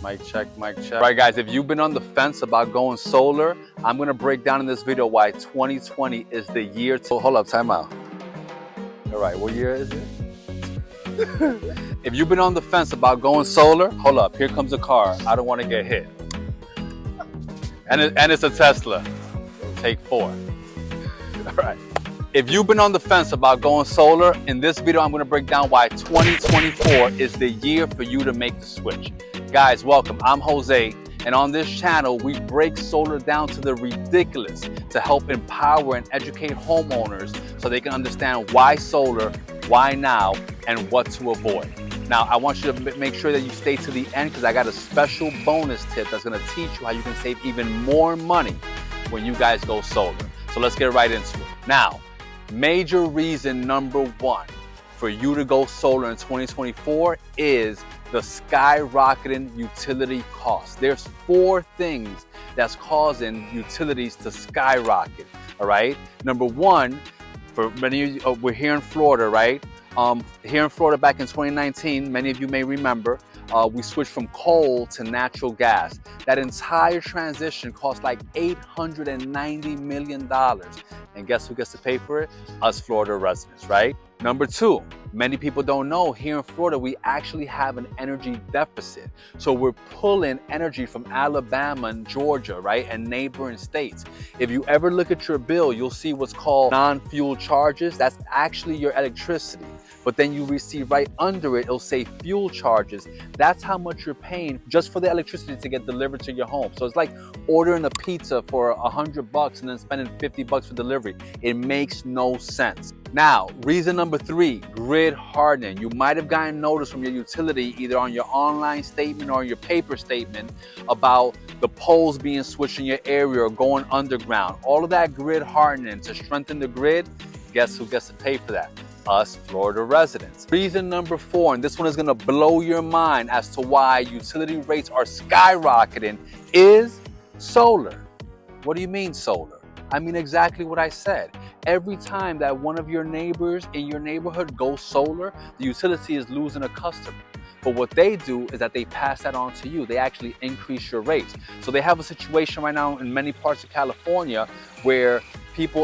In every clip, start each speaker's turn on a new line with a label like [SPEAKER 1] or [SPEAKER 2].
[SPEAKER 1] Mic check, mic check. All right, guys, if you've been on the fence about going solar, I'm gonna break down in this video why 2020 is the year to... Hold up, time out. All right, what year is it? If you've been on the fence about going solar, hold up, here comes a car. I don't wanna get hit. And it's a Tesla. Take 4. All right. If you've been on the fence about going solar, in this video, I'm gonna break down why 2024 is the year for you to make the switch. Guys, welcome, I'm Jose, and on this channel, we break solar down to the ridiculous to help empower and educate homeowners so they can understand why solar, why now, and what to avoid. Now, I want you to make sure that you stay to the end because I got a special bonus tip that's gonna teach you how you can save even more money when you guys go solar. So let's get right into it. Now, major reason number 1 for you to go solar in 2024 is the skyrocketing utility costs. There's 4 things that's causing utilities to skyrocket, all right? Number 1, for many of you, we're here in Florida, right? Here in Florida back in 2019, many of you may remember, we switched from coal to natural gas. That entire transition cost like $890 million. And guess who gets to pay for it? Us Florida residents, right? Number 2, many people don't know, here in Florida, we actually have an energy deficit. So we're pulling energy from Alabama and Georgia, right? And neighboring states. If you ever look at your bill, you'll see what's called non-fuel charges. That's actually your electricity. But then you receive right under it, it'll say fuel charges. That's how much you're paying just for the electricity to get delivered to your home. So it's like ordering a pizza for $100 and then spending $50 for delivery. It makes no sense. Now, reason number 3, grid hardening. You might have gotten notice from your utility, either on your online statement or your paper statement, about the poles being switched in your area or going underground. All of that grid hardening to strengthen the grid, guess who gets to pay for that? Us Florida residents. Reason number 4, and this one is gonna blow your mind as to why utility rates are skyrocketing, is solar. What do you mean solar? I mean exactly what I said. Every time that one of your neighbors in your neighborhood goes solar, the utility is losing a customer. But what they do is that they pass that on to you. They actually increase your rates. So they have a situation right now in many parts of California where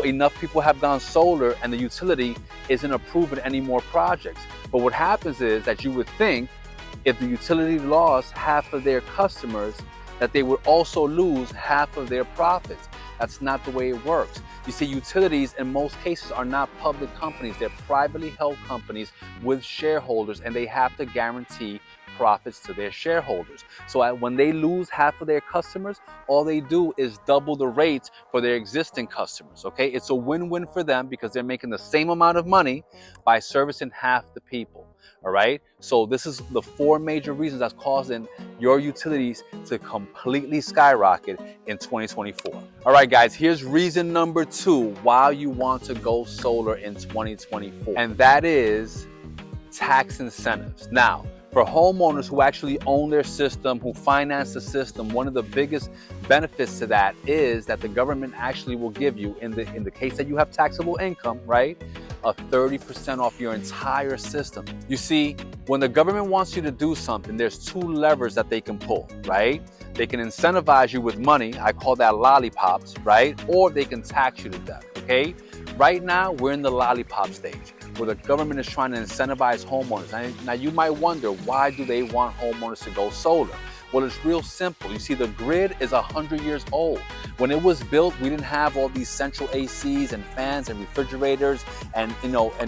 [SPEAKER 1] enough people have gone solar and the utility isn't approving any more projects. But what happens is that you would think if the utility lost half of their customers, that they would also lose half of their profits. That's not the way it works. You see, utilities in most cases are not public companies. They're privately held companies with shareholders, and they have to guarantee profits to their shareholders. So when they lose half of their customers, all they do is double the rates for their existing customers, okay? It's a win-win for them because they're making the same amount of money by servicing half the people, all right? So this is the 4 major reasons that's causing your utilities to completely skyrocket in 2024. All right, guys, here's reason number 2 why you want to go solar in 2024, and that is tax incentives. Now, for homeowners who actually own their system, who finance the system, one of the biggest benefits to that is that the government actually will give you, in the case that you have taxable income, right, a 30% off your entire system. You see, when the government wants you to do something, there's 2 levers that they can pull, right? They can incentivize you with money, I call that lollipops, right? Or they can tax you to death, okay? Right now, we're in the lollipop stage, where the government is trying to incentivize homeowners. Now you might wonder, why do they want homeowners to go solar? Well, it's real simple. You see, the grid is 100 years old. When it was built, we didn't have all these central ACs and fans and refrigerators and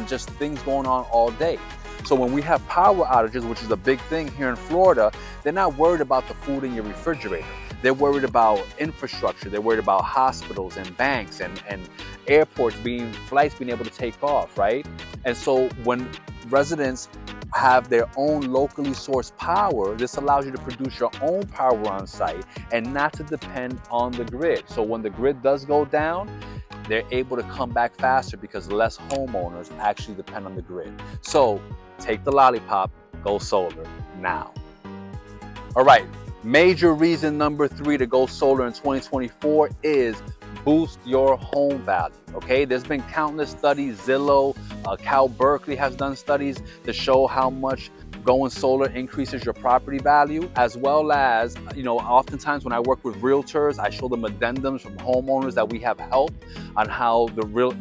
[SPEAKER 1] just things going on all day. So when we have power outages, which is a big thing here in Florida, they're not worried about the food in your refrigerator. They're worried about infrastructure. They're worried about hospitals and banks and airports flights being able to take off, right? And so when residents have their own locally sourced power, this allows you to produce your own power on site and not to depend on the grid. So when the grid does go down, they're able to come back faster because less homeowners actually depend on the grid. So take the lollipop, go solar now. All right, major reason number 3 to go solar in 2024 is boost your home value, okay? There's been countless studies. Zillow, Cal Berkeley has done studies to show how much going solar increases your property value, as well as, oftentimes when I work with realtors, I show them addendums from homeowners that we have helped on how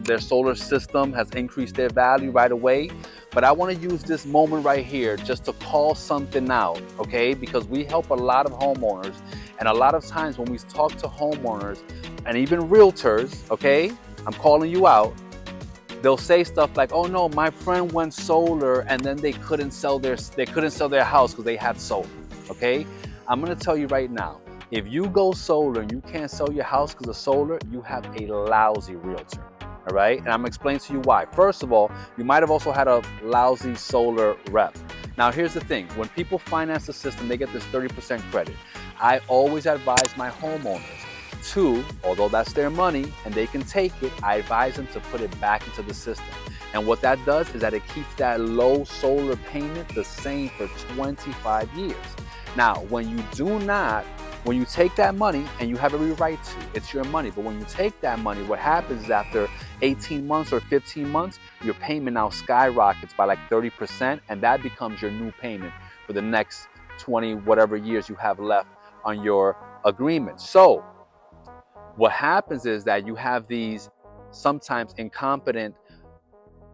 [SPEAKER 1] their solar system has increased their value right away. But I want to use this moment right here just to call something out, okay? Because we help a lot of homeowners, and a lot of times when we talk to homeowners and even realtors, okay, I'm calling you out, they'll say stuff like, "Oh no, my friend went solar and then they couldn't sell their house because they had solar." Okay, I'm gonna tell you right now, if you go solar and you can't sell your house because of solar, you have a lousy realtor. All right, and I'm gonna explain to you why. First of all, you might have also had a lousy solar rep. Now here's the thing: when people finance the system, they get this 30% credit. I always advise my homeowners to, although that's their money and they can take it, I advise them to put it back into the system. And what that does is that it keeps that low solar payment the same for 25 years. Now, when you take that money, and you have every right to, it's your money, but when you take that money, what happens is after 18 months or 15 months, your payment now skyrockets by like 30%, and that becomes your new payment for the next 20 whatever years you have left on your agreement. So what happens is that you have these sometimes incompetent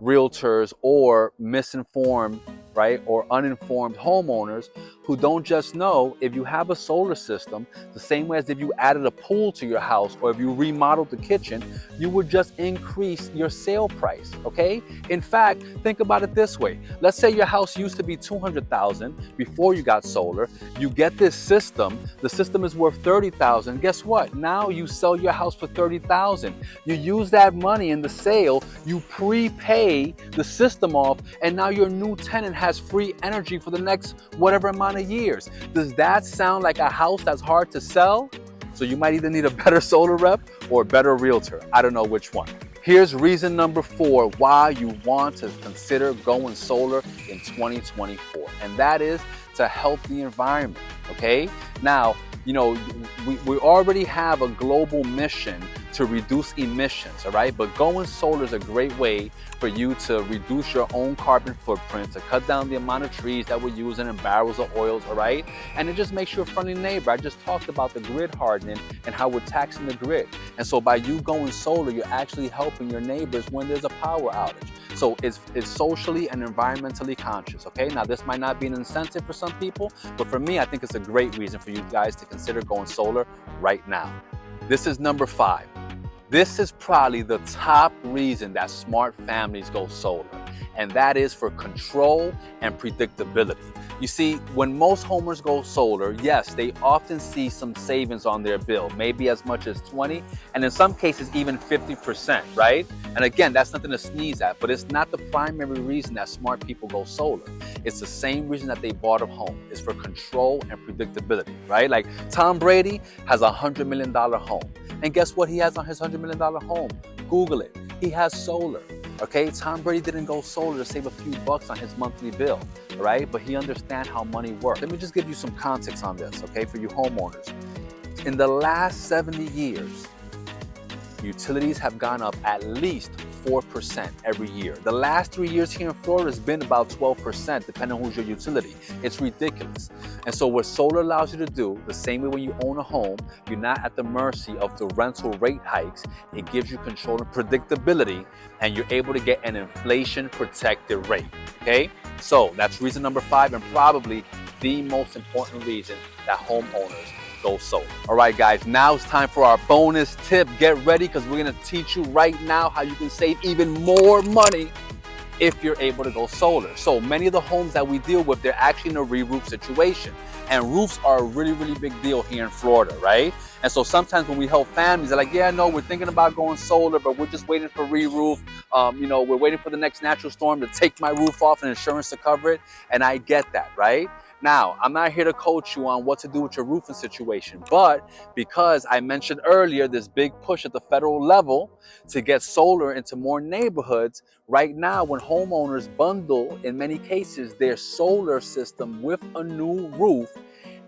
[SPEAKER 1] realtors or misinformed, right, or uninformed homeowners who don't just know if you have a solar system, the same way as if you added a pool to your house or if you remodeled the kitchen, you would just increase your sale price, okay? In fact, think about it this way. Let's say your house used to be $200,000 before you got solar. You get this system, the system is worth $30,000. Guess what? Now you sell your house for $30,000. You use that money in the sale, you prepay the system off, and now your new tenant has free energy for the next whatever amount of years. Does that sound like a house that's hard to sell? So you might either need a better solar rep or a better realtor. I don't know which one. Here's reason number 4 why you want to consider going solar in 2024, and that is to help the environment, okay? Now, we already have a global mission to reduce emissions, all right? But going solar is a great way for you to reduce your own carbon footprint, to cut down the amount of trees that we're using and barrels of oils, all right? And it just makes you a friendly neighbor. I just talked about the grid hardening and how we're taxing the grid. And so by you going solar, you're actually helping your neighbors when there's a power outage. So it's socially and environmentally conscious, okay? Now, this might not be an incentive for some people, but for me, I think it's a great reason for you guys to consider going solar right now. This is number 5. This is probably the top reason that smart families go solar, and that is for control and predictability. You see, when most homeowners go solar, yes, they often see some savings on their bill, maybe as much as 20, and in some cases even 50%, right? And again, that's nothing to sneeze at, but it's not the primary reason that smart people go solar. It's the same reason that they bought a home. It's for control and predictability, right? Like Tom Brady has a $100 million home. And guess what he has on his $100 million home? Google it. He has solar. Okay, Tom Brady didn't go solar to save a few bucks on his monthly bill, right? But he understands how money works. Let me just give you some context on this, okay, for you homeowners. In the last 70 years, utilities have gone up at least 4% every year. The last 3 years here in Florida has been about 12%, depending on who's your utility. It's ridiculous. And so what solar allows you to do, the same way when you own a home, you're not at the mercy of the rental rate hikes. It gives you control and predictability, and you're able to get an inflation-protected rate, okay? So that's reason number 5, and probably the most important reason that homeowners go solar. All right, guys, now it's time for our bonus tip. Get ready, because we're gonna teach you right now how you can save even more money if you're able to go solar. So many of the homes that we deal with, they're actually in a re-roof situation. And roofs are a really, really big deal here in Florida, right? And so sometimes when we help families, they're like, yeah, no, we're thinking about going solar, but we're just waiting for re-roof. We're waiting for the next natural storm to take my roof off and insurance to cover it. And I get that, right? Now, I'm not here to coach you on what to do with your roofing situation, but because I mentioned earlier this big push at the federal level to get solar into more neighborhoods, right now when homeowners bundle, in many cases, their solar system with a new roof,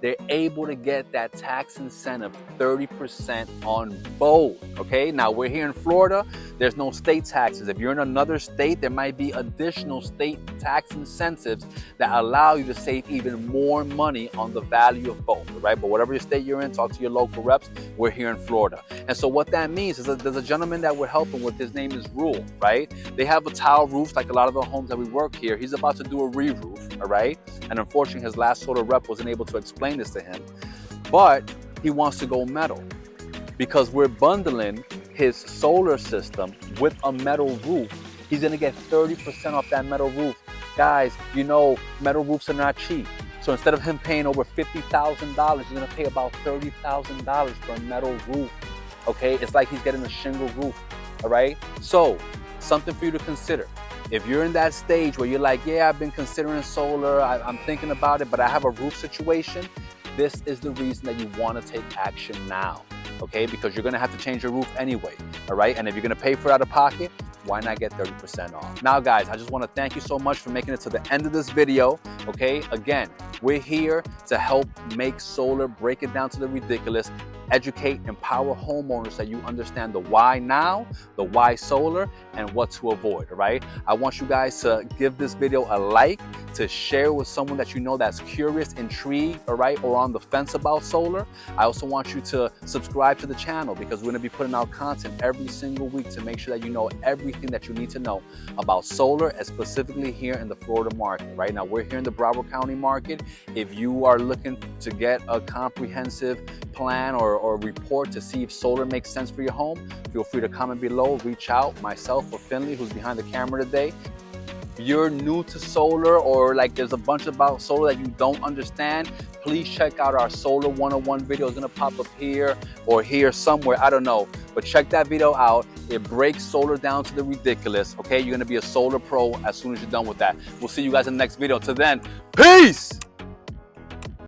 [SPEAKER 1] they're able to get that tax incentive 30% on both, okay? Now, we're here in Florida. There's no state taxes. If you're in another state, there might be additional state tax incentives that allow you to save even more money on the value of both, right? But whatever your state you're in, talk to your local reps. We're here in Florida. And so what that means is that there's a gentleman that we're helping with. His name is Rule, right? They have a tile roof like a lot of the homes that we work here. He's about to do a re-roof, all right? And unfortunately, his last solar rep wasn't able to explain this to him. But he wants to go metal because we're bundling his solar system with a metal roof. He's gonna get 30% off that metal roof. Guys, you know metal roofs are not cheap. So instead of him paying over $50,000, he's gonna pay about $30,000 for a metal roof, okay? It's like he's getting a shingle roof, all right? So, something for you to consider. If you're in that stage where you're like, yeah, I've been considering solar, I'm thinking about it, but I have a roof situation, this is the reason that you wanna take action now, okay? Because you're gonna have to change your roof anyway, all right? And if you're gonna pay for it out of pocket, why not get 30% off? Now, guys, I just wanna thank you so much for making it to the end of this video, okay? Again, we're here to help make solar, break it down to the ridiculous, educate, empower homeowners so you understand the why now, the why solar, and what to avoid, all right? I want you guys to give this video a like, to share with someone that you know that's curious, intrigued, all right, or on the fence about solar. I also want you to subscribe to the channel because we're gonna be putting out content every single week to make sure that you know everything that you need to know about solar, and specifically here in the Florida market. Right now, we're here in the Broward County market. If you are looking to get a comprehensive plan or report to see if solar makes sense for your home, feel free to comment below, reach out, myself or Finley, who's behind the camera today. If you're new to solar, or like there's a bunch about solar that you don't understand, please check out our Solar 101 video. It's gonna pop up here or here somewhere, I don't know. But check that video out. It breaks solar down to the ridiculous, okay? You're gonna be a solar pro as soon as you're done with that. We'll see you guys in the next video. Till then, peace!